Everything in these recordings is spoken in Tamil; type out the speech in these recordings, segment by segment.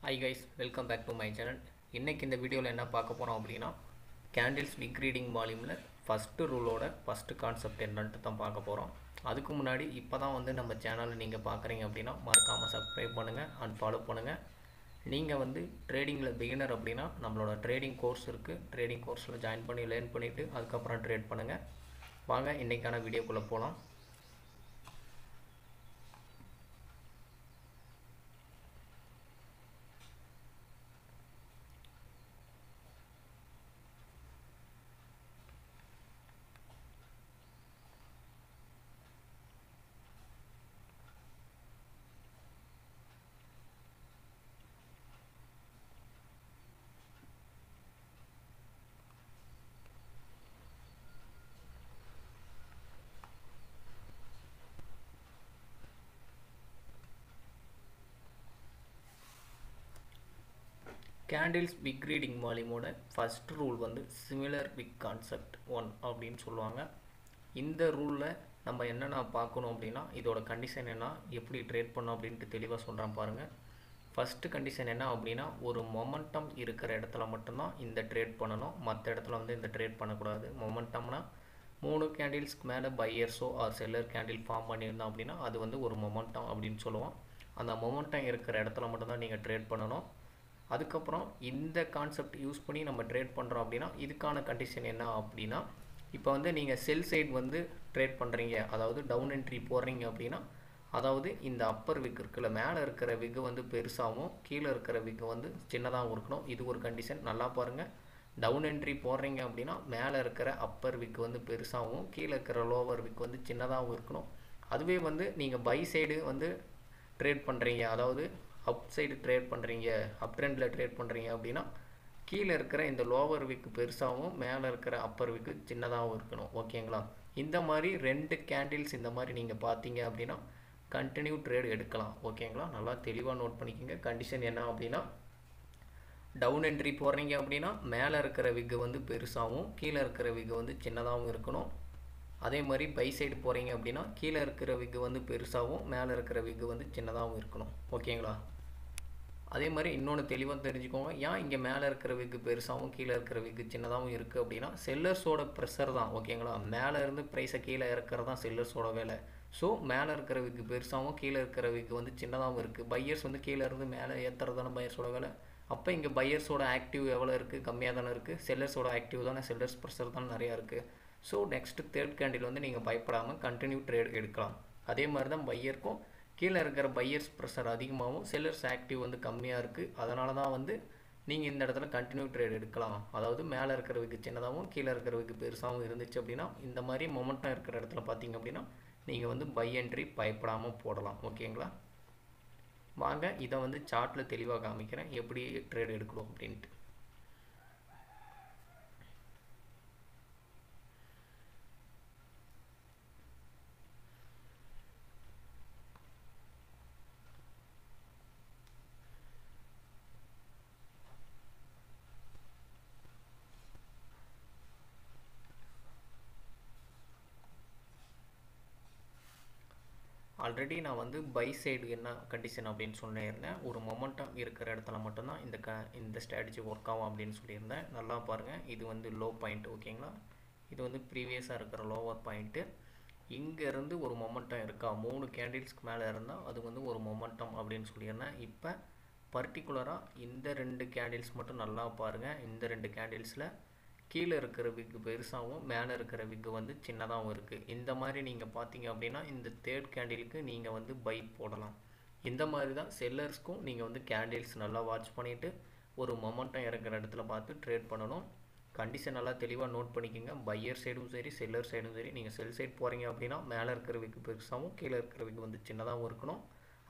Hi guys, welcome back to my channel. இன்னைக்கு இந்த வீடியோவில் என்ன பார்க்க போகிறோம் அப்படின்னா கேண்டில்ஸ் விக் ரீடிங் வால்யூமில் ஃபஸ்ட்டு ரூலோட ஃபஸ்ட்டு கான்செப்ட் என்னன்ட்டு தான் பார்க்க போகிறோம். அதுக்கு முன்னாடி இப்போ தான் வந்து நம்ம சேனலை நீங்கள் பார்க்குறீங்க அப்படின்னா மறக்காமல் சப்ஸ்கிரைப் பண்ணுங்கள் அண்ட் ஃபாலோ பண்ணுங்கள். நீங்கள் வந்து ட்ரேடிங்கில் பிகினர் அப்படின்னா நம்மளோட ட்ரேடிங் கோர்ஸ் இருக்குது. ட்ரேடிங் கோர்ஸில் ஜாயின் பண்ணி லேர்ன் பண்ணிவிட்டு அதுக்கப்புறம் ட்ரேட் பண்ணுங்கள். வாங்க இன்றைக்கான வீடியோக்குள்ளே போகலாம். கேண்டில்ஸ் விக் ரீடிங் வால்யூமோட ஃபஸ்ட் ரூல் வந்து சிமிலர் விக் கான்செப்ட் 1 அப்படின்னு சொல்லுவாங்க. இந்த ரூலில் நம்ம என்னென்ன பார்க்கணும் அப்படின்னா இதோட கண்டிஷன் என்ன, எப்படி ட்ரேட் பண்ணோம் அப்படின்ட்டு தெளிவாக சொல்கிறேன் பாருங்கள். ஃபஸ்ட்டு கண்டிஷன் என்ன அப்படின்னா ஒரு மொமெண்டம் இருக்கிற இடத்துல மட்டும்தான் இந்த ட்ரேட் பண்ணணும், மற்ற இடத்துல வந்து இந்த ட்ரேட் பண்ணக்கூடாது. மொமெண்டம்னா 3 கேண்டில்ஸ்க்கு மேலே பையர்ஸோ ஆர் செல்லர் கேண்டில் ஃபார்ம் பண்ணியிருந்தோம் அப்படின்னா அது வந்து ஒரு மொமெண்டம் அப்படின்னு சொல்லுவோம். அந்த மொமெண்டம் இருக்கிற இடத்துல மட்டும்தான் நீங்கள் ட்ரேட் பண்ணணும். அதுக்கப்புறம் இந்த கான்செப்ட் யூஸ் பண்ணி நம்ம ட்ரேட் பண்ணுறோம் அப்படின்னா இதுக்கான கண்டிஷன் என்ன அப்படின்னா இப்போ வந்து நீங்கள் செல் சைடு வந்து ட்ரேட் பண்ணுறீங்க, அதாவது டவுன் என்ட்ரி போடுறீங்க அப்படின்னா அதாவது இந்த அப்பர் விக் இருக்குல்ல, மேலே இருக்கிற விக்கு வந்து பெருசாகவும் கீழே இருக்கிற விக்கு வந்து சின்னதாகவும் இருக்கணும். இது ஒரு கண்டிஷன். நல்லா பாருங்கள், டவுன் என்ட்ரி போடுறீங்க அப்படின்னா மேலே இருக்கிற அப்பர் விக்கு வந்து பெருசாகவும் கீழே இருக்கிற லோவர் விக்கு வந்து சின்னதாகவும் இருக்கணும். அதுவே வந்து நீங்கள் பை சைடு வந்து ட்ரேட் பண்ணுறீங்க, அதாவது அப் சைடு ட்ரேட் பண்ணுறீங்க, அப் ட்ரெண்டில் ட்ரேட் பண்ணுறீங்க அப்படின்னா கீழே இருக்கிற இந்த லோவர் விக்கு பெருசாகவும் மேலே இருக்கிற அப்பர் விக்கு சின்னதாகவும் இருக்கணும். ஓகேங்களா? இந்த மாதிரி 2 கேண்டில்ஸ் இந்த மாதிரி நீங்கள் பார்த்தீங்க அப்படின்னா கண்டினியூ ட்ரேட் எடுக்கலாம். ஓகேங்களா? நல்லா தெளிவாக நோட் பண்ணிக்கோங்க. கண்டிஷன் என்ன அப்படின்னா டவுன் என்ட்ரி போடுறீங்க அப்படின்னா மேலே இருக்கிற விக்கு வந்து பெருசாகவும் கீழே இருக்கிற விக்கு வந்து சின்னதாகவும் இருக்கணும். அதே மாதிரி பை சைடு போகிறீங்க அப்படின்னா கீழே இருக்கிற விக்கு வந்து பெருசாகவும் மேலே இருக்கிற விக்கு வந்து சின்னதாகவும் இருக்கணும். ஓகேங்களா? அதே மாதிரி இன்னொன்று தெளிவாக தெரிஞ்சுக்கோங்க, ஏன் இங்கே மேலே இருக்கிற விக்கு பெருசாகவும் கீழே இருக்கிற விக்கு சின்னதாகவும் இருக்குது அப்படின்னா செல்லர்ஸோட ப்ரெஷர் தான். ஓகேங்களா? மேலே இருந்து ப்ரைஸை கீழே இறக்குறது தான் செல்லர்ஸோட வேலை. ஸோ மேலே இருக்கிற விக்கு பெருசாகவும் கீழே இருக்கிற விக்கு வந்து சின்னதாகவும் இருக்குது. பையர்ஸ் வந்து கீழே இருந்து மேலே ஏற்றுறது தானே பையர்ஸோட வேலை. அப்போ இங்கே பையர்ஸோட ஆக்டிவ் எவ்வளோ இருக்குது, கம்மியாக தானே இருக்குது. செல்லர்ஸோட ஆக்டிவ் தானே, செல்லர்ஸ் ப்ரெஷர் தான் நிறையா இருக்குது. ஸோ நெக்ஸ்ட்டு தேர்ட் கேண்டில் வந்து நீங்கள் பயப்படாமல் கண்டினியூ ட்ரேட் எடுக்கலாம். அதே மாதிரி தான் பையருக்கும் கீழே இருக்கிற பையர்ஸ் ப்ரெஷர் அதிகமாகவும் செல்லர்ஸ் ஆக்டிவ் வந்து கம்மியாக இருக்குது. அதனால தான் வந்து நீங்கள் இந்த இடத்துல கண்டினியூ ட்ரேட் எடுக்கலாம். அதாவது மேலே இருக்கிற விக்கு சின்னதாகவும் கீழே இருக்கிற விக்கு பெருசாகவும் இருந்துச்சு அப்படின்னா இந்த மாதிரி மொமெண்டம் இருக்கிற இடத்துல பார்த்தீங்க அப்படின்னா நீங்கள் வந்து பை என்ட்ரி பயப்படாமல் போடலாம். ஓகேங்களா? வாங்க இதை வந்து சார்ட்டில் தெளிவாக காமிக்கிறேன் எப்படி ட்ரேட் எடுக்கணும் அப்படின்ட்டு. ஆல்ரெடி நான் வந்து பை சைடு என்ன கண்டிஷன் அப்படின்னு சொல்லியிருந்தேன், ஒரு மொமெண்டம் இருக்கிற இடத்துல மட்டும்தான் இந்த ஸ்ட்ராட்டஜி ஒர்க் ஆகும் அப்படின்னு சொல்லியிருந்தேன். நல்லா பாருங்கள், இது வந்து லோ பாயிண்ட். ஓகேங்களா? இது வந்து ப்ரீவியஸாக இருக்கிற லோவர் பாயிண்ட்டு. இங்கேருந்து ஒரு மொமெண்டம் இருக்கா, 3 கேண்டில்ஸ்க்கு மேலே இருந்தால் அது வந்து ஒரு மொமெண்டம் அப்படின்னு சொல்லியிருந்தேன். இப்போ பர்டிகுலராக இந்த 2 கேண்டில்ஸ் மட்டும் நல்லா பாருங்கள். இந்த 2 கேண்டில்ஸில் கீழே இருக்கிற விக்கு பெருசாகவும் மேலே இருக்கிற விக்கு வந்து சின்னதாகவும் இருக்குது. இந்த மாதிரி நீங்கள் பார்த்தீங்க அப்படின்னா இந்த தேர்ட் கேண்டிலுக்கு நீங்கள் வந்து பை போடலாம். இந்த மாதிரி தான் செல்லர்ஸ்க்கும் நீங்கள் வந்து கேண்டில்ஸ் நல்லா வாட்ச் பண்ணிவிட்டு ஒரு மொமெண்டம் இறக்குற இடத்துல பார்த்து ட்ரேட் பண்ணணும். கண்டிஷன் நல்லா தெளிவாக நோட் பண்ணிக்கோங்க. பையர் சைடும் சரி செல்லர் சைடும் சரி, நீங்கள் செல் சைடு போகிறீங்க அப்படின்னா மேலே இருக்கிற விக்கு பெருசாகவும் கீழே இருக்கிற விக்கு வந்து சின்னதாகவும் இருக்கணும்.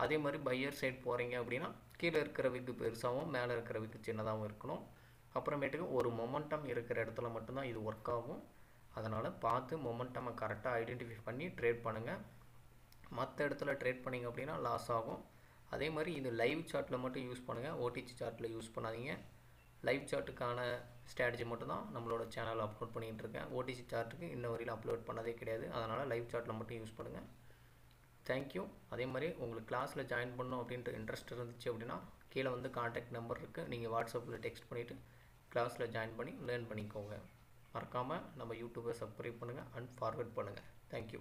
அதே மாதிரி பையர் சைடு போகிறீங்க அப்படின்னா கீழே இருக்கிற விக்கு பெருசாகவும் மேலே இருக்கிற விக்கு சின்னதாகவும் இருக்கணும். அப்புறமேட்டுக்கு ஒரு மொமெண்டம் இருக்கிற இடத்துல மட்டும்தான் இது ஒர்க் ஆகும். அதனால் பார்த்து மொமெண்டமை கரெக்டாக ஐடென்டிஃபை பண்ணி ட்ரேட் பண்ணுங்கள். மற்ற இடத்துல ட்ரேட் பண்ணிங்க அப்படின்னா லாஸ் ஆகும். அதே மாதிரி இது லைவ் சார்ட்டில் மட்டும் யூஸ் பண்ணுங்கள், ஓடிசி சார்ட்டில் யூஸ் பண்ணாதீங்க. லைவ் சார்ட்டுக்கான ஸ்ட்ராட்டஜி மட்டும்தான் நம்மளோட சேனலில் அப்லோட் பண்ணிகிட்டு இருக்கேன். ஓடிசி சார்ட்டுக்கு இன்ன வரையில் அப்லோட் பண்ணதே கிடையாது. அதனால் லைவ் சார்ட்டில் மட்டும் யூஸ் பண்ணுங்கள். தேங்க்யூ. அதே மாதிரி உங்களுக்கு கிளாஸில் ஜாயின் பண்ணணும் அப்படின்ற இன்ட்ரெஸ்ட் இருந்துச்சு அப்படின்னா கீழே வந்து காண்டாக்ட் நம்பர் இருக்குது, நீங்கள் வாட்ஸ்அப்பில் டெக்ஸ்ட் பண்ணிவிட்டு கிளாஸில் ஜாயின் பண்ணி லேர்ன் பண்ணிக்கோங்க. மறக்காமல் நம்ம யூடியூப்பை சப்ஸ்கிரைப் பண்ணுங்கள் அண்ட் ஃபார்வர்ட் பண்ணுங்கள். தேங்க்யூ.